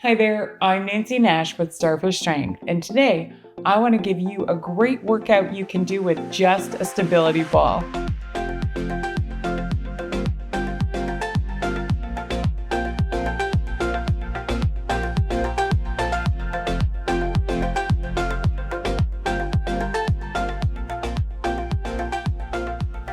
Hi there, I'm Nancy Nash with Starfish Strength, and today I want to give you a great workout you can do with just a stability ball.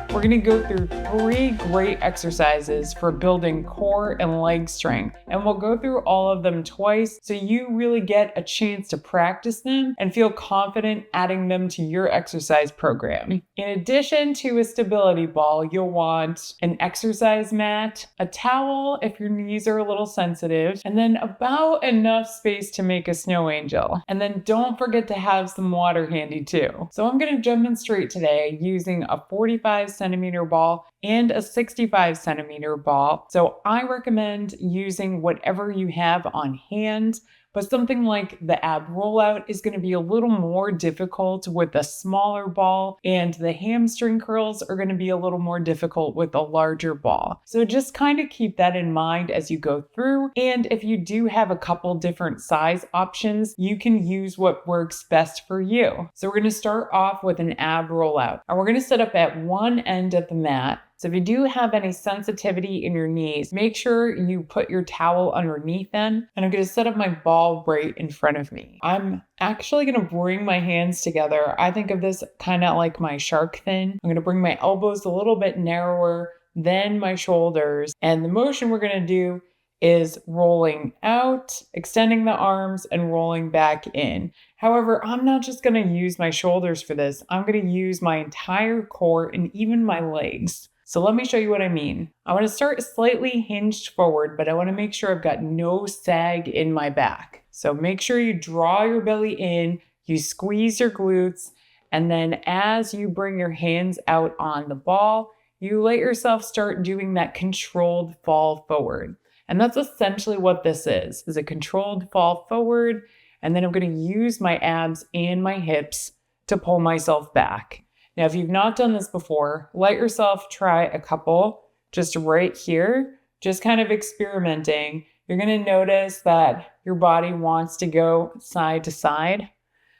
We're going to go through 3 great exercises for building core and leg strength, and we'll go through all of them twice so you really get a chance to practice them and feel confident adding them to your exercise program. In addition to a stability ball, you'll want an exercise mat, a towel if your knees are a little sensitive, and then about enough space to make a snow angel. And then don't forget to have some water handy too. So I'm going to demonstrate today using a 45 centimeter ball and a 65 centimeter ball. So I recommend using whatever you have on hand, but something like the ab rollout is going to be a little more difficult with a smaller ball, and the hamstring curls are going to be a little more difficult with a larger ball. So just kind of keep that in mind as you go through. And if you do have a couple different size options, you can use what works best for you. So we're going to start off with an ab rollout, and we're going to set up at one end of the mat. So if you do have any sensitivity in your knees, make sure you put your towel underneath them. And I'm going to set up my ball right in front of me. I'm actually going to bring my hands together. I think of this kind of like my shark fin. I'm going to bring my elbows a little bit narrower than my shoulders. And the motion we're going to do is rolling out, extending the arms, and rolling back in. However, I'm not just going to use my shoulders for this. I'm going to use my entire core and even my legs. So let me show you what I mean. I want to start slightly hinged forward, but I want to make sure I've got no sag in my back. So make sure you draw your belly in, you squeeze your glutes, and then as you bring your hands out on the ball, you let yourself start doing that controlled fall forward. And that's essentially what this is a controlled fall forward. And then I'm going to use my abs and my hips to pull myself back. Now, if you've not done this before, let yourself try a couple just right here, just kind of experimenting. You're going to notice that your body wants to go side to side.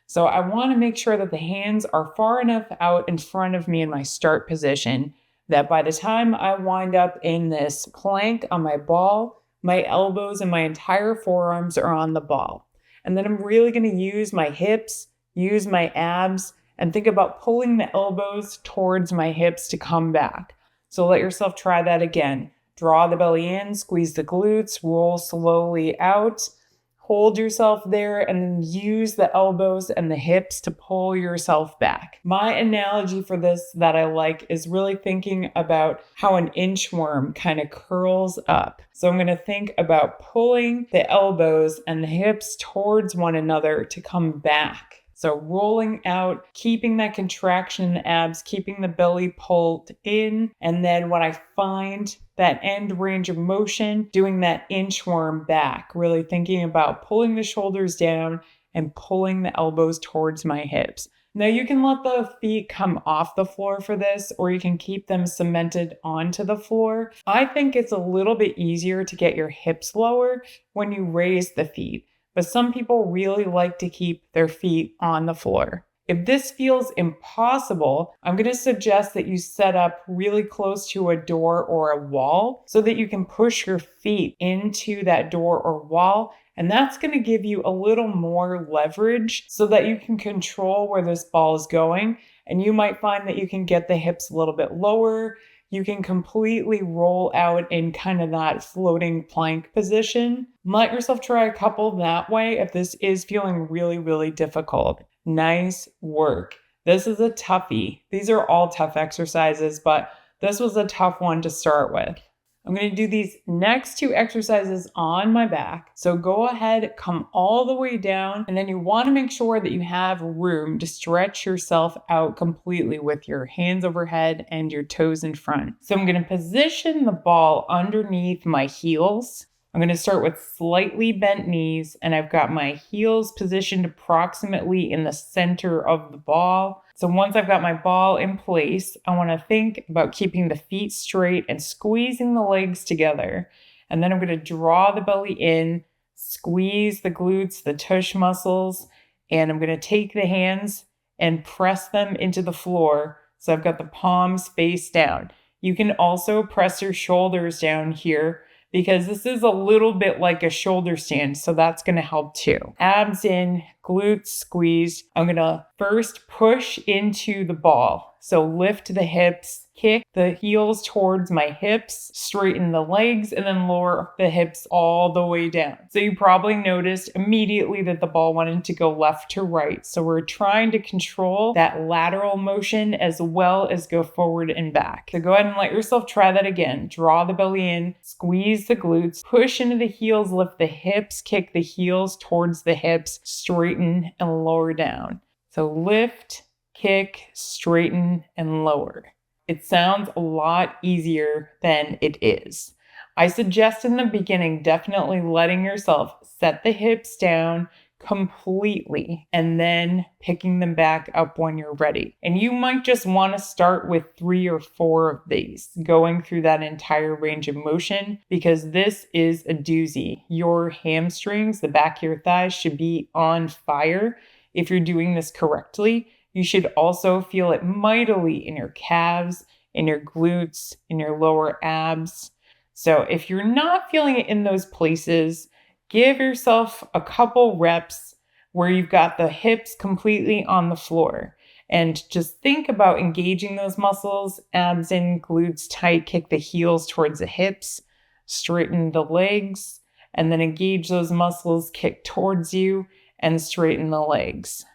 So I want to make sure that the hands are far enough out in front of me in my start position that by the time I wind up in this plank on my ball, my elbows and my entire forearms are on the ball. And then I'm really going to use my hips, use my abs, and think about pulling the elbows towards my hips to come back. So let yourself try that again. Draw the belly in, squeeze the glutes, roll slowly out, hold yourself there, and then use the elbows and the hips to pull yourself back. My analogy for this that I like is really thinking about how an inchworm kind of curls up. So I'm going to think about pulling the elbows and the hips towards one another to come back. So rolling out, keeping that contraction in the abs, keeping the belly pulled in. And then when I find that end range of motion, doing that inchworm back, really thinking about pulling the shoulders down and pulling the elbows towards my hips. Now you can let the feet come off the floor for this, or you can keep them cemented onto the floor. I think it's a little bit easier to get your hips lower when you raise the feet. But some people really like to keep their feet on the floor. If this feels impossible, I'm going to suggest that you set up really close to a door or a wall so that you can push your feet into that door or wall. And that's going to give you a little more leverage so that you can control where this ball is going. And you might find that you can get the hips a little bit lower. You can completely roll out in kind of that floating plank position. Let yourself try a couple that way if this is feeling really, really difficult. Nice work. This is a toughie. These are all tough exercises, but this was a tough one to start with. I'm going to do these next 2 exercises on my back. So go ahead, come all the way down, and then you want to make sure that you have room to stretch yourself out completely with your hands overhead and your toes in front. So I'm going to position the ball underneath my heels. I'm going to start with slightly bent knees, and I've got my heels positioned approximately in the center of the ball. So once I've got my ball in place, I want to think about keeping the feet straight and squeezing the legs together. And then I'm going to draw the belly in, squeeze the glutes, the tush muscles, and I'm going to take the hands and press them into the floor. So I've got the palms face down. You can also press your shoulders down here because this is a little bit like a shoulder stand, so that's going to help too. Abs in, glutes squeezed. I'm going to first push into the ball. So lift the hips, kick the heels towards my hips, straighten the legs, and then lower the hips all the way down. So you probably noticed immediately that the ball wanted to go left to right. So we're trying to control that lateral motion as well as go forward and back. So go ahead and let yourself try that again. Draw the belly in, squeeze the glutes, push into the heels, lift the hips, kick the heels towards the hips, straighten and lower down. So lift, kick, straighten, and lower. It sounds a lot easier than it is. I suggest in the beginning definitely letting yourself set the hips down completely and then picking them back up when you're ready. And you might just want to start with 3 or 4 of these, going through that entire range of motion, because this is a doozy. Your hamstrings, the back of your thighs, should be on fire if you're doing this correctly. You should also feel it mightily in your calves, in your glutes, in your lower abs. So if you're not feeling it in those places, give yourself a couple reps where you've got the hips completely on the floor. And just think about engaging those muscles, abs in, glutes tight, kick the heels towards the hips, straighten the legs, and then engage those muscles, kick towards you, and straighten the legs.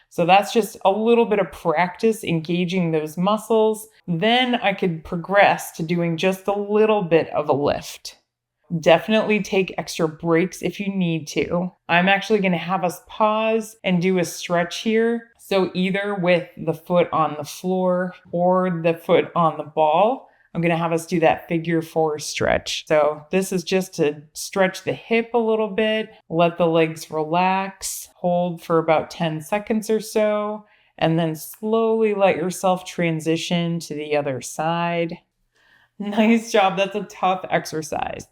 So that's just a little bit of practice engaging those muscles. Then I could progress to doing just a little bit of a lift. Definitely take extra breaks if you need to. I'm actually going to have us pause and do a stretch here. So either with the foot on the floor or the foot on the ball, I'm going to have us do that figure 4 stretch. So this is just to stretch the hip a little bit, let the legs relax, hold for about 10 seconds or so, and then slowly let yourself transition to the other side. Nice job. That's a tough exercise.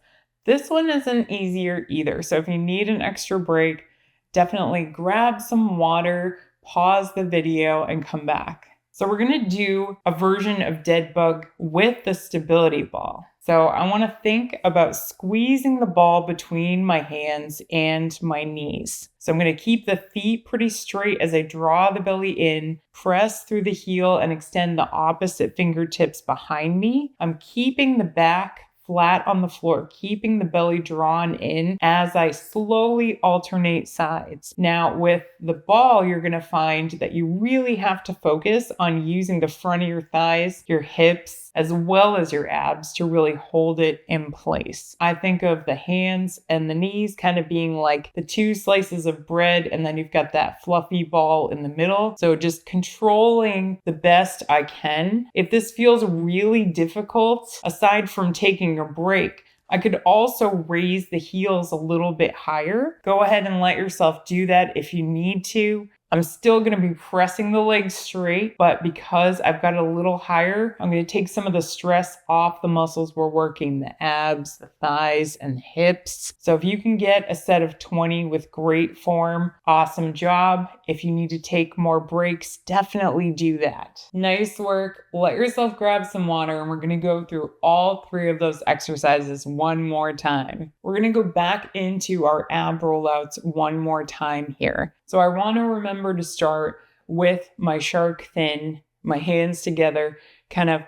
This one isn't easier either. So if you need an extra break, definitely grab some water, pause the video, and come back. So we're going to do a version of dead bug with the stability ball. So I want to think about squeezing the ball between my hands and my knees. So I'm going to keep the feet pretty straight as I draw the belly in, press through the heel, and extend the opposite fingertips behind me. I'm keeping the back flat on the floor, keeping the belly drawn in as I slowly alternate sides. Now with the ball, you're going to find that you really have to focus on using the front of your thighs, your hips, as well as your abs to really hold it in place. I think of the hands and the knees kind of being like the 2 slices of bread, and then you've got that fluffy ball in the middle. So just controlling the best I can. If this feels really difficult, aside from taking a break, I could also raise the heels a little bit higher. Go ahead and let yourself do that if you need to. I'm still going to be pressing the legs straight, but because I've got it a little higher, I'm going to take some of the stress off the muscles we're working, the abs, the thighs, and the hips. So if you can get a set of 20 with great form, awesome job. If you need to take more breaks, definitely do that. Nice work. Let yourself grab some water, and we're going to go through all 3 of those exercises one more time. We're going to go back into our ab rollouts one more time here. So I want to remember to start with my shark fin, my hands together, kind of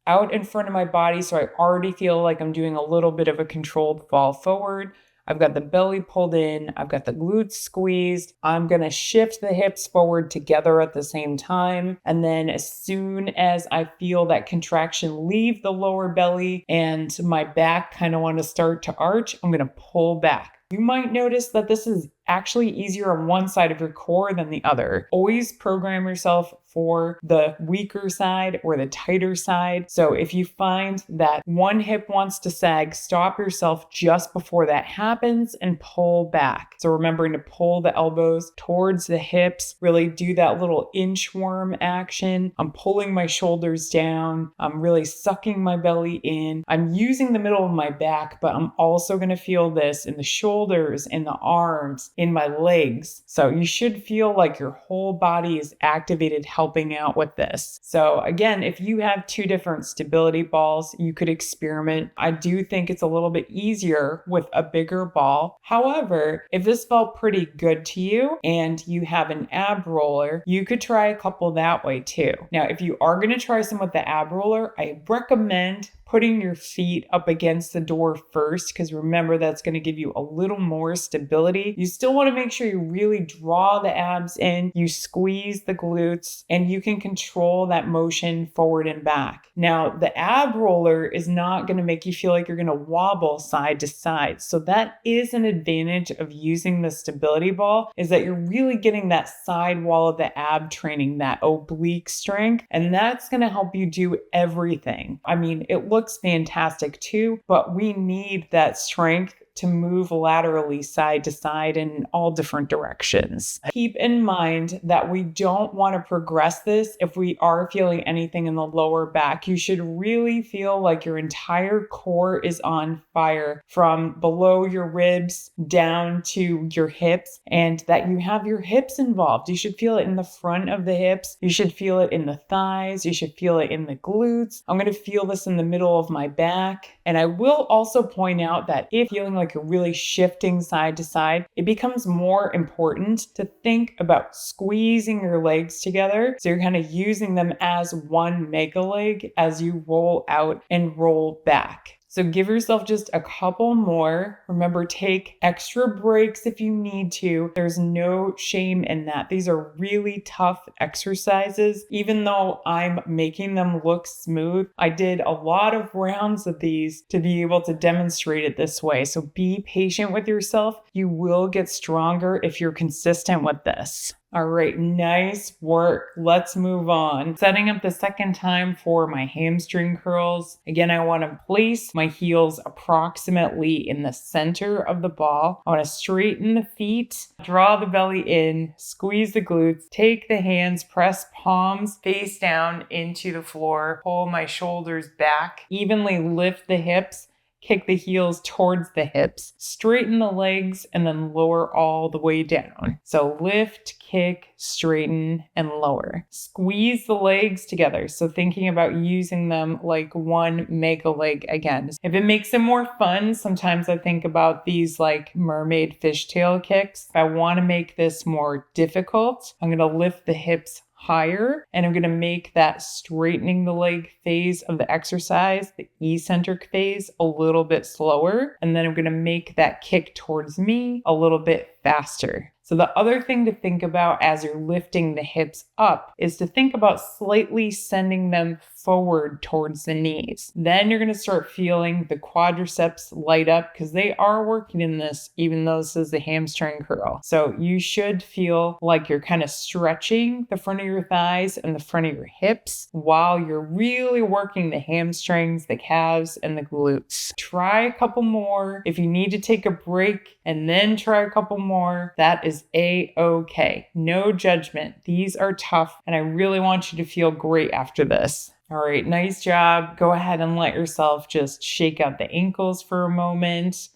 out in front of my body. So I already feel like I'm doing a little bit of a controlled fall forward. I've got the belly pulled in. I've got the glutes squeezed. I'm going to shift the hips forward together at the same time. And then as soon as I feel that contraction leave the lower belly and my back kind of want to start to arch, I'm going to pull back. You might notice that this is actually easier on one side of your core than the other. Always program yourself for the weaker side or the tighter side. So if you find that one hip wants to sag, stop yourself just before that happens and pull back. So remembering to pull the elbows towards the hips, really do that little inchworm action. I'm pulling my shoulders down. I'm really sucking my belly in. I'm using the middle of my back, but I'm also going to feel this in the shoulders, in the arms, in my legs. So you should feel like your whole body is activated helping out with this. So again, if you have two different stability balls, you could experiment. I do think it's a little bit easier with a bigger ball. However, if this felt pretty good to you and you have an ab roller, you could try a couple that way too. Now, if you are going to try some with the ab roller, I recommend putting your feet up against the door first, because remember, that's going to give you a little more stability. You still want to make sure you really draw the abs in, you squeeze the glutes, and you can control that motion forward and back. Now, the ab roller is not going to make you feel like you're going to wobble side to side. So that is an advantage of using the stability ball, is that you're really getting that side wall of the ab training, that oblique strength, and that's going to help you do everything. I mean, it looks fantastic too, but we need that strength to move laterally side to side in all different directions. Keep in mind that we don't want to progress this if we are feeling anything in the lower back. You should really feel like your entire core is on fire from below your ribs down to your hips, and that you have your hips involved. You should feel it in the front of the hips. You should feel it in the thighs. You should feel it in the glutes. I'm going to feel this in the middle of my back. And I will also point out that if feeling like you're really shifting side to side, it becomes more important to think about squeezing your legs together. So you're kind of using them as one mega leg as you roll out and roll back. So give yourself just a couple more. Remember, take extra breaks if you need to. There's no shame in that. These are really tough exercises. Even though I'm making them look smooth, I did a lot of rounds of these to be able to demonstrate it this way. So be patient with yourself. You will get stronger if you're consistent with this. All right, nice work. Let's move on. Setting up the second time for my hamstring curls. Again, I want to place my heels approximately in the center of the ball. I want to straighten the feet, draw the belly in, squeeze the glutes, take the hands, press palms face down into the floor, pull my shoulders back, evenly lift the hips, kick the heels towards the hips, straighten the legs, and then lower all the way down. So lift, kick, straighten, and lower. Squeeze the legs together. So thinking about using them like one mega leg again. If it makes it more fun, sometimes I think about these like mermaid fishtail kicks. If I want to make this more difficult, I'm going to lift the hips higher, and I'm going to make that straightening the leg phase of the exercise, the eccentric phase, a little bit slower. And then I'm going to make that kick towards me a little bit faster. So the other thing to think about as you're lifting the hips up is to think about slightly sending them forward towards the knees. Then you're going to start feeling the quadriceps light up, because they are working in this, even though this is the hamstring curl. So you should feel like you're kind of stretching the front of your thighs and the front of your hips while you're really working the hamstrings, the calves, and the glutes. Try a couple more. If you need to take a break and then try a couple more, that is a-okay. No judgment. These are tough, and I really want you to feel great after this. All right, nice job. Go ahead and let yourself just shake out the ankles for a moment,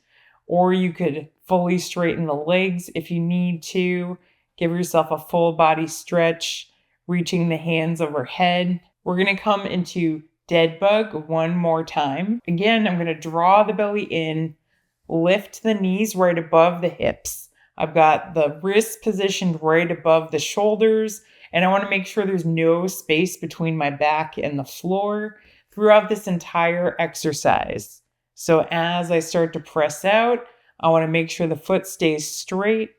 or you could fully straighten the legs if you need to. Give yourself a full body stretch, reaching the hands overhead. We're going to come into dead bug one more time. Again, I'm going to draw the belly in, lift the knees right above the hips. I've got the wrists positioned right above the shoulders, and I want to make sure there's no space between my back and the floor throughout this entire exercise. So as I start to press out, I want to make sure the foot stays straight,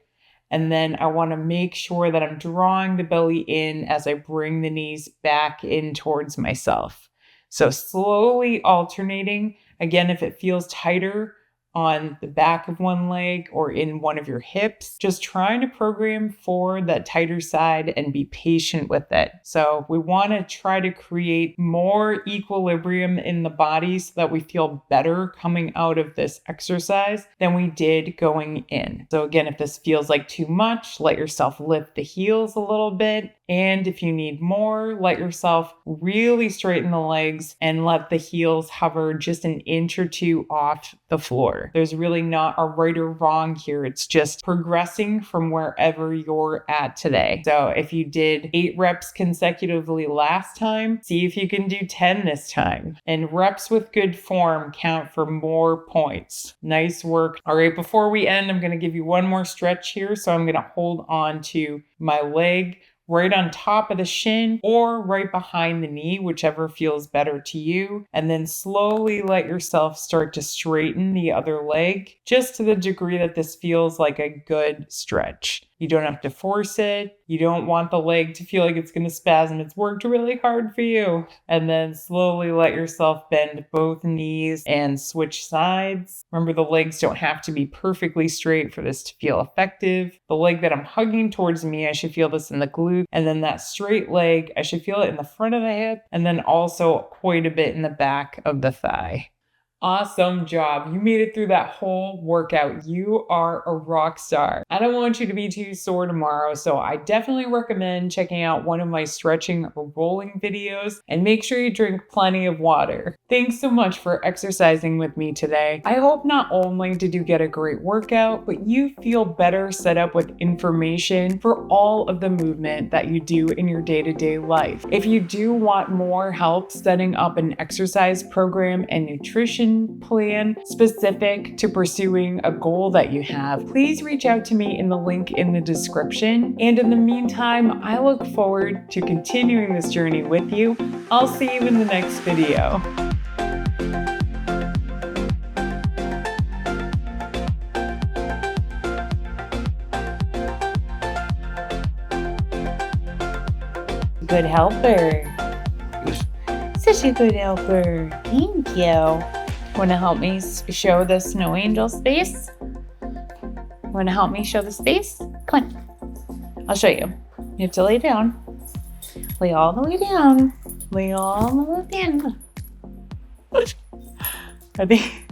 and then I want to make sure that I'm drawing the belly in as I bring the knees back in towards myself. So slowly alternating. Again, if it feels tighter, on the back of one leg or in one of your hips. Just trying to program for that tighter side and be patient with it. So we want to try to create more equilibrium in the body so that we feel better coming out of this exercise than we did going in. So again, if this feels like too much, let yourself lift the heels a little bit. And if you need more, let yourself really straighten the legs and let the heels hover just an inch or two off the floor. There's really not a right or wrong here. It's just progressing from wherever you're at today. So if you did 8 reps consecutively last time, see if you can do 10 this time. And reps with good form count for more points. Nice work. All right, before we end, I'm going to give you one more stretch here. So I'm going to hold on to my leg right on top of the shin or right behind the knee, whichever feels better to you. And then slowly let yourself start to straighten the other leg, just to the degree that this feels like a good stretch. You don't have to force it. You don't want the leg to feel like it's going to spasm. It's worked really hard for you. And then slowly let yourself bend both knees and switch sides. Remember, the legs don't have to be perfectly straight for this to feel effective. The leg that I'm hugging towards me, I should feel this in the glute. And then that straight leg, I should feel it in the front of the hip and then also quite a bit in the back of the thigh. Awesome job. You made it through that whole workout. You are a rock star. I don't want you to be too sore tomorrow, so I definitely recommend checking out one of my stretching or rolling videos and make sure you drink plenty of water. Thanks so much for exercising with me today. I hope not only did you get a great workout, but you feel better set up with information for all of the movement that you do in your day-to-day life. If you do want more help setting up an exercise program and nutrition plan specific to pursuing a goal that you have, please reach out to me in the link in the description. And in the meantime, I look forward to continuing this journey with you. I'll see you in the next video. Good helper. Such a good helper. Thank you. Want to help me show the snow angel's face? Want to help me show the face? Come on. I'll show you. You have to lay down. Lay all the way down. Lay all the way down. I think